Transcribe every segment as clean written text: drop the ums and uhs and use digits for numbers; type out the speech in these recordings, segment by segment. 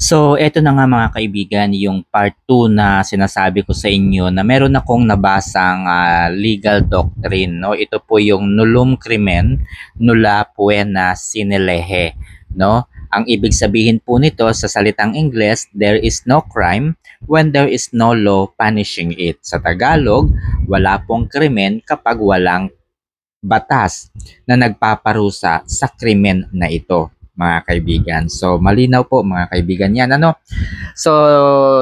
So, eto na nga mga kaibigan, yung part 2 na sinasabi ko sa inyo na meron akong nabasang legal doctrine. No? Ito po yung nullum crimen nulla poena sine lege. No? Ang ibig sabihin po nito sa salitang Ingles, there is no crime when there is no law punishing it. Sa Tagalog, wala pong krimen kapag walang batas na nagpaparusa sa krimen na ito, mga kaibigan. So, malinaw po mga kaibigan yan. Ano? So,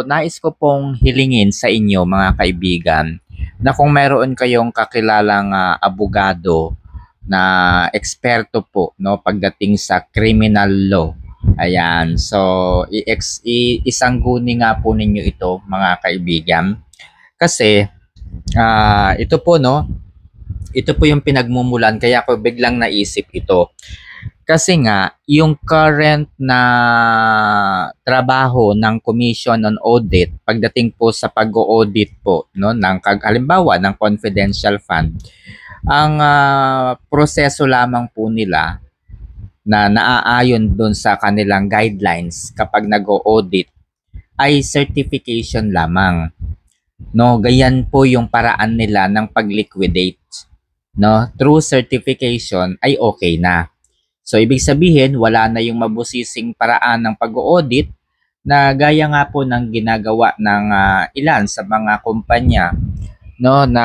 nais ko pong hilingin sa inyo mga kaibigan na kung meron kayong kakilalang abogado na eksperto po no pagdating sa criminal law. Ayan. So, isangguni nga po ninyo ito mga kaibigan. Kasi ito po no, ito po yung pinagmumulan kaya ko biglang naisip ito. Kasi nga, yung current na trabaho ng Commission on Audit pagdating po sa pag-audit po no ng halimbawa ng confidential fund, ang proseso lamang po nila na naaayon doon sa kanilang guidelines kapag nag-audit ay certification lamang. No, ganyan po yung paraan nila ng pag-liquidate. No, through certification ay okay na. So, ibig sabihin, wala na yung mabusising paraan ng pag-audit na gaya nga po ng ginagawa ng ilan sa mga kumpanya no, na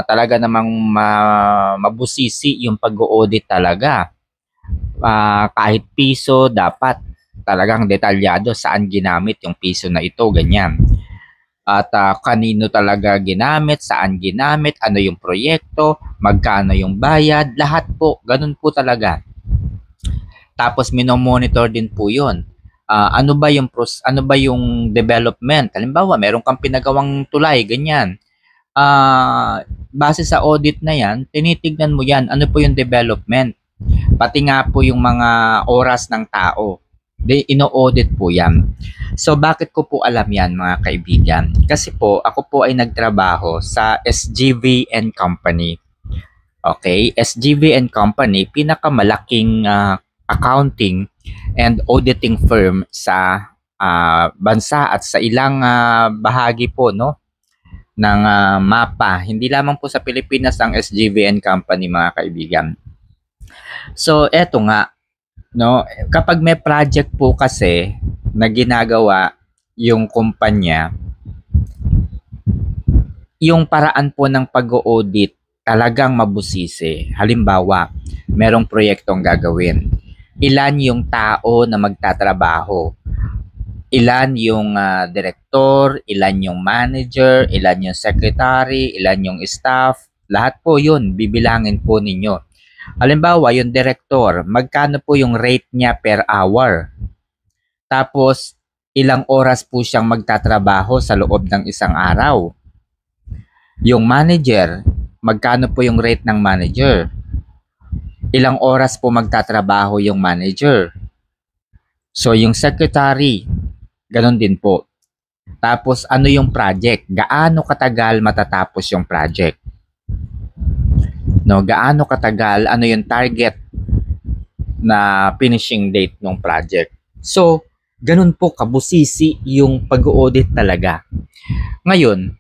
talaga namang mabusisi yung pag-audit talaga. Kahit piso, dapat talagang detalyado saan ginamit yung piso na ito, ganyan. At kanino talaga ginamit, saan ginamit, ano yung proyekto, magkano yung bayad, lahat po, ganun po talaga. Tapos minomonitor din po 'yon. Ano ba yung development? Halimbawa, meron kang pinagawang tulay, ganyan. Base sa audit na 'yan, tinitignan mo 'yan, ano po yung development. Pati nga po yung mga oras ng tao. Ino-audit po 'yan. So bakit ko po alam 'yan mga kaibigan? Kasi po ako po ay nagtrabaho sa SGV and Company. Okay, SGV and Company, pinakamalaking accounting and auditing firm sa bansa at sa ilang bahagi po no ng mapa. Hindi lamang po sa Pilipinas ang SGV and Company mga kaibigan. So eto nga no, kapag may project po kasi na ginagawa yung kumpanya, yung paraan po ng pag-audit talagang mabusisi. Halimbawa, merong proyektong gagawin. Ilan yung tao na magtatrabaho, ilan yung director, ilan yung manager, ilan yung secretary, ilan yung staff, lahat po yun, bibilangin po ninyo. Halimbawa, yung director, magkano po yung rate niya per hour? Tapos, ilang oras po siyang magtatrabaho sa loob ng isang araw? Yung manager, magkano po yung rate ng manager? Ilang oras po magtatrabaho yung manager. So, yung secretary, ganun din po. Tapos, ano yung project? Gaano katagal matatapos yung project? No, gaano katagal? Ano yung target na finishing date ng project? So, ganun po kabusisi yung pag-audit talaga. Ngayon,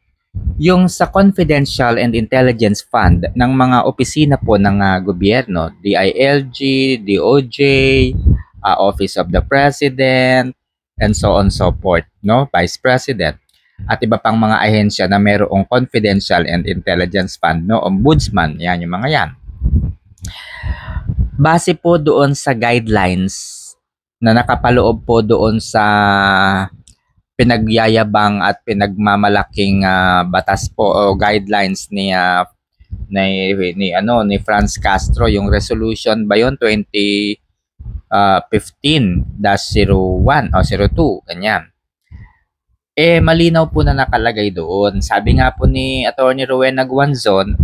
yung sa Confidential and Intelligence Fund ng mga opisina po ng gobyerno, DILG, DOJ, Office of the President, and so on so forth, no? Vice President, at iba pang mga ahensya na mayroong Confidential and Intelligence Fund, no? Ombudsman, yan yung mga yan. Base po doon sa guidelines na nakapaloob po doon sa pinagyayabang at pinagmamalaking batas po o guidelines ni Franz Castro, yung resolution ba yun 2015-01 o 02 ganyan. Malinaw po na nakalagay doon. Sabi nga po ni Attorney Rowena Guanzon,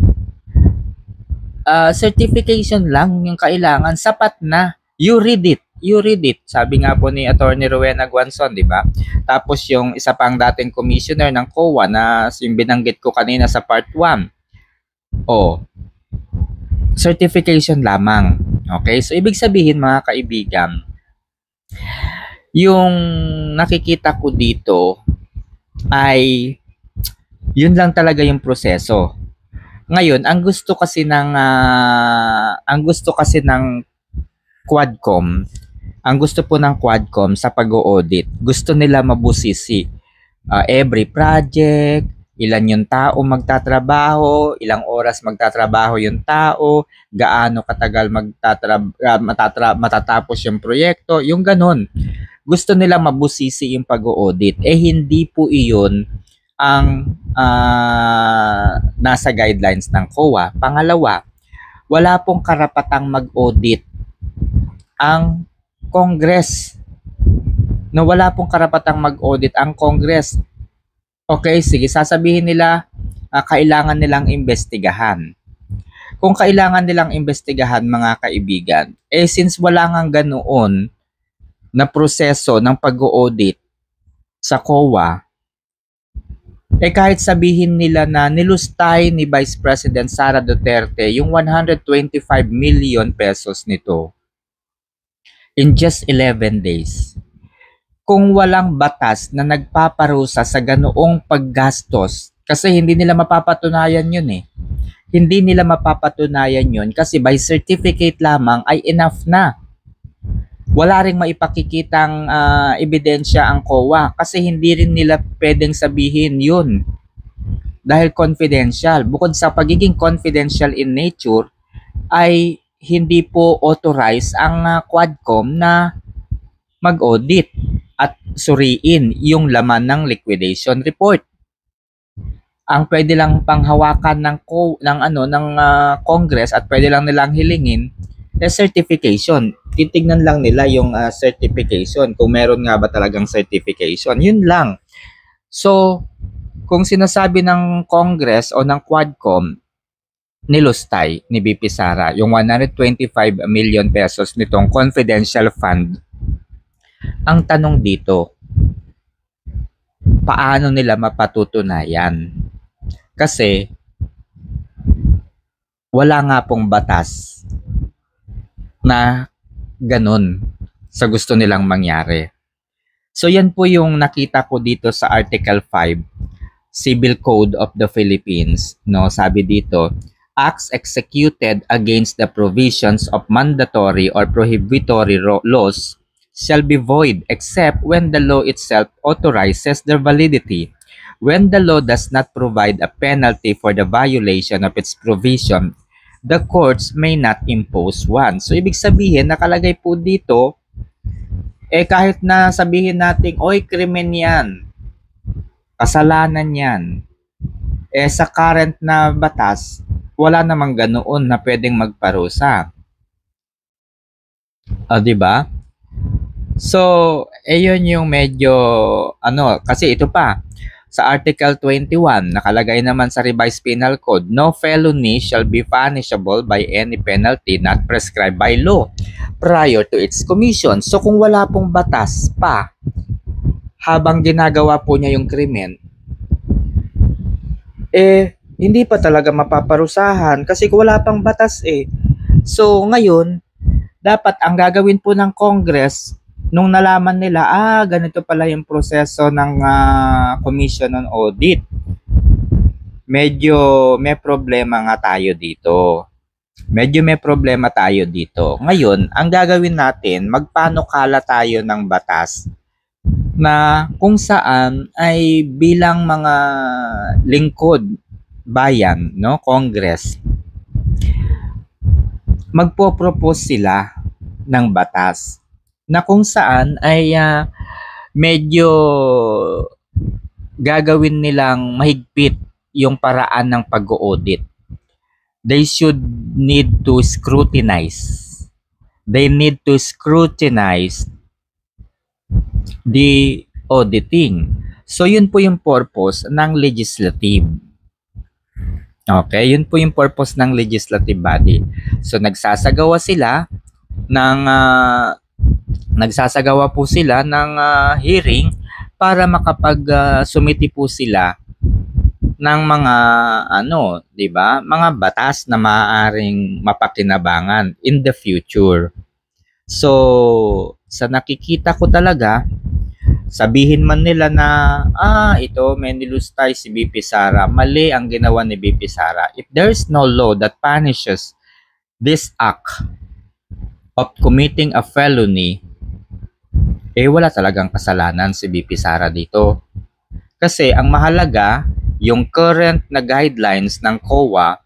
certification lang yung kailangan, sapat na. You read it. Sabi nga po ni Attorney Rowena Guanzon, di ba? Tapos yung isa pang dating commissioner ng COA na yung binanggit ko kanina sa part 1. Certification lamang. Okay? So ibig sabihin mga kaibigan, Yung nakikita ko dito ay yun lang talaga yung proseso. Ngayon, ang gusto kasi ng Quadcom, ang gusto po ng Quadcom sa pag-audit, gusto nila mabusisi every project, ilan yung tao magtatrabaho, ilang oras magtatrabaho yung tao, gaano katagal matatapos yung proyekto, yung ganun. Gusto nila mabusisi yung pag-audit. Hindi po iyon ang nasa guidelines ng COA. Pangalawa, wala pong karapatang mag-audit ang Congress. No, wala pong karapatang mag-audit ang Congress. Okay, sige, sasabihin nila kailangan nilang imbestigahan. Kung kailangan nilang imbestigahan, mga kaibigan, since wala ngang ganoon na proseso ng pag-audit sa COA, kahit sabihin nila na nilustay ni Vice President Sara Duterte yung 125 million pesos nito in just 11 days. Kung walang batas na nagpaparusa sa ganoong paggastos, kasi hindi nila mapapatunayan yun Hindi nila mapapatunayan yun kasi by certificate lamang ay enough na. Wala ring maipakikitang ebidensya ang COA kasi hindi rin nila pwedeng sabihin yun dahil confidential. Bukod sa pagiging confidential in nature, ay hindi po authorized ang Quadcom na mag-audit at suriin yung laman ng liquidation report. Ang pwede lang panghawakan ng Congress at pwede lang nilang hilingin certification. Titignan lang nila yung certification kung meron nga ba talagang certification. Yun lang. So, kung sinasabi ng Congress o ng Quadcom nilustay ni BP Sara yung 125 million pesos nitong confidential fund, ang tanong dito, paano nila mapatutunayan? Kasi wala nga pong batas na ganun sa gusto nilang mangyari. So yan po yung nakita ko dito sa Article 5, Civil Code of the Philippines. No, sabi dito, acts executed against the provisions of mandatory or prohibitory laws shall be void except when the law itself authorizes their validity. When the law does not provide a penalty for the violation of its provision, the courts may not impose one. So, ibig sabihin, nakalagay po dito, kahit na sabihin natin, oy, krimen yan, kasalanan yan, sa current na batas, wala namang ganoon na pwedeng magparusa. Diba? So, yun yung medyo, kasi ito pa, sa Article 21, nakalagay naman sa Revised Penal Code, no felony shall be punishable by any penalty not prescribed by law prior to its commission. So kung wala pong batas pa, habang ginagawa po niya yung krimen, hindi pa talaga mapaparusahan kasi wala pang batas So ngayon, dapat ang gagawin po ng Congress, nung nalaman nila, ganito pala yung proseso ng Commission on Audit. Medyo may problema nga tayo dito. Ngayon, ang gagawin natin, magpanukala tayo ng batas na kung saan ay bilang mga lingkod bayan, no, Congress, magpo-propose sila ng batas na kung saan ay medyo gagawin nilang mahigpit yung paraan ng pag-audit. They should need to scrutinize. They need to scrutinize the auditing. So yun po yung purpose ng legislative. Okay, yun po yung purpose ng legislative body. So nagsasagawa po sila ng hearing para makapag-sumiti po sila ng mga 'di ba? Mga batas na maaaring mapakinabangan in the future. So sa nakikita ko talaga, sabihin man nila na, ito, may nilustay si BP Sara. Mali ang ginawa ni BP Sara. If there is no law that punishes this act of committing a felony, wala talagang kasalanan si BP Sara dito. Kasi ang mahalaga, yung current na guidelines ng COA,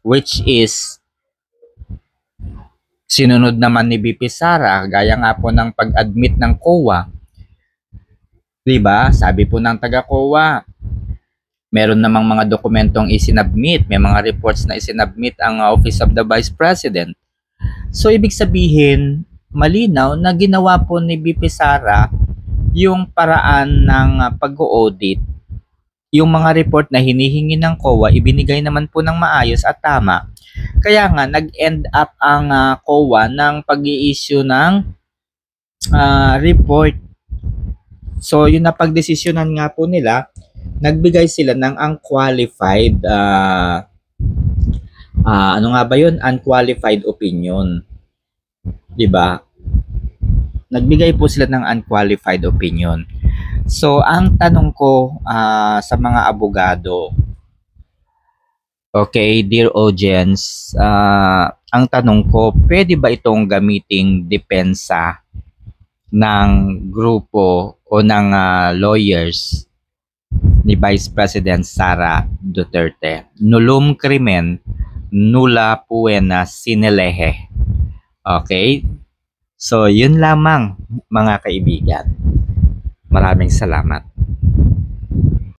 which is sinunod naman ni BP Sara, gaya nga po ng pag-admit ng COA. Diba? Sabi po ng taga-COA, meron namang mga dokumentong isinabmit, may mga reports na isinabmit ang Office of the Vice President. So, ibig sabihin, malinaw na ginawa po ni BP Sara yung paraan ng pag-audit. Yung mga report na hinihingi ng COA, ibinigay naman po ng maayos at tama. Kaya nga, nag-end up ang COA ng pag-i-issue ng report. So, yun na pagdesisyonan nga po nila, nagbigay sila ng unqualified, ano nga ba yun? Unqualified opinion. Diba? Nagbigay po sila ng unqualified opinion. So, ang tanong ko sa mga abogado, okay, dear audience, ang tanong ko, pwede ba itong gamiting depensa ng grupo o ng lawyers ni Vice President Sara Duterte? Nullum crimen, nulla poena sine lege. Okay? So, yun lamang mga kaibigan. Maraming salamat.